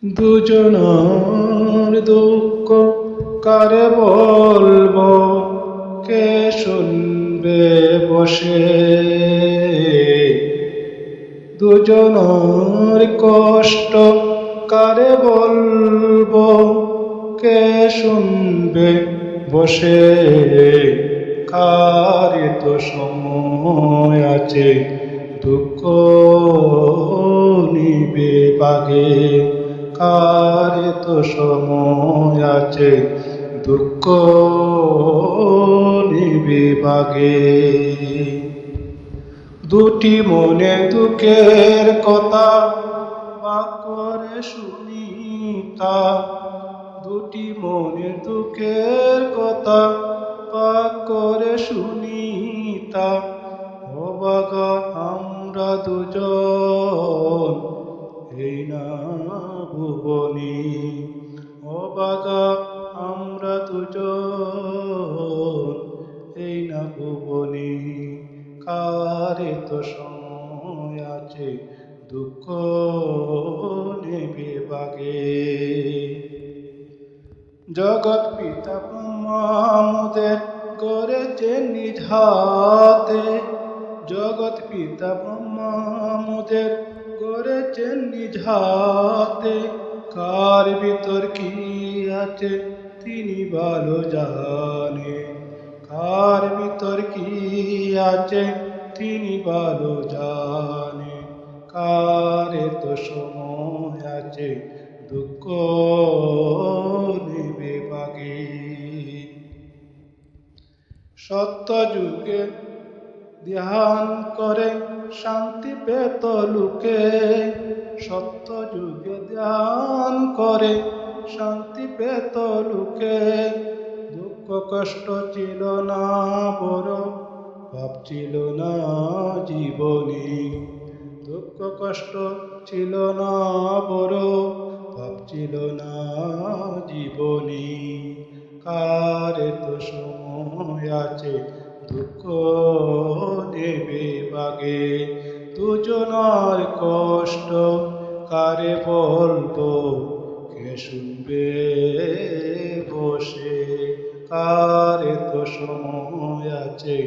দুজনার দুঃখ কারে বলবো, কে শুনবে বসে? দুজনার কষ্ট কারে বলবো, কে শুনবে বসে? কার তো সময় আছে দুঃখ নিবে বাগে? কার তো সময় আছে দুঃখ নিবে বাগে? দুটি মনে দুঃখের কথা বাক করে শুনিতা, দুটি মনে দুঃখের কথা বাক করে শুনিতা। অবাগা আমরা দুজন এই না ভুবনী, অবাগা আমরা দুজন এই না ভুবনী। কারে তো সময় আছে দুঃখ নেবে বাগে? জগৎ পিতা ব্রহ্মা মোদের গড়েছেন নিজ হাতে, জগৎ পিতা ব্রহ্মা মোদের গড়েছেন নিজ হাতে। কার ভিতর কি আছে তিনি ভালো জানে, কার ভিতর কি আছে তিনি ভালো জানে। কার তো সময় আছে দুঃখ নেবে বাগে? সত্য যুগে ধ্যান করে শান্তি পেত লোকে, সত্য যুগে ধ্যান করে শান্তি পেত লোকে। দুঃখ কষ্ট ছিল না বড়, পাপ ছিল না জীবনে। দুঃখ কষ্ট ছিল না বড়, পাপ ছিল না জীবনে। কার তো সময় আছে দুঃখ নেবে বাগে? দুজনার কষ্ট কারে বলবো, কে শুনবে বসে? কার তো সময় আছে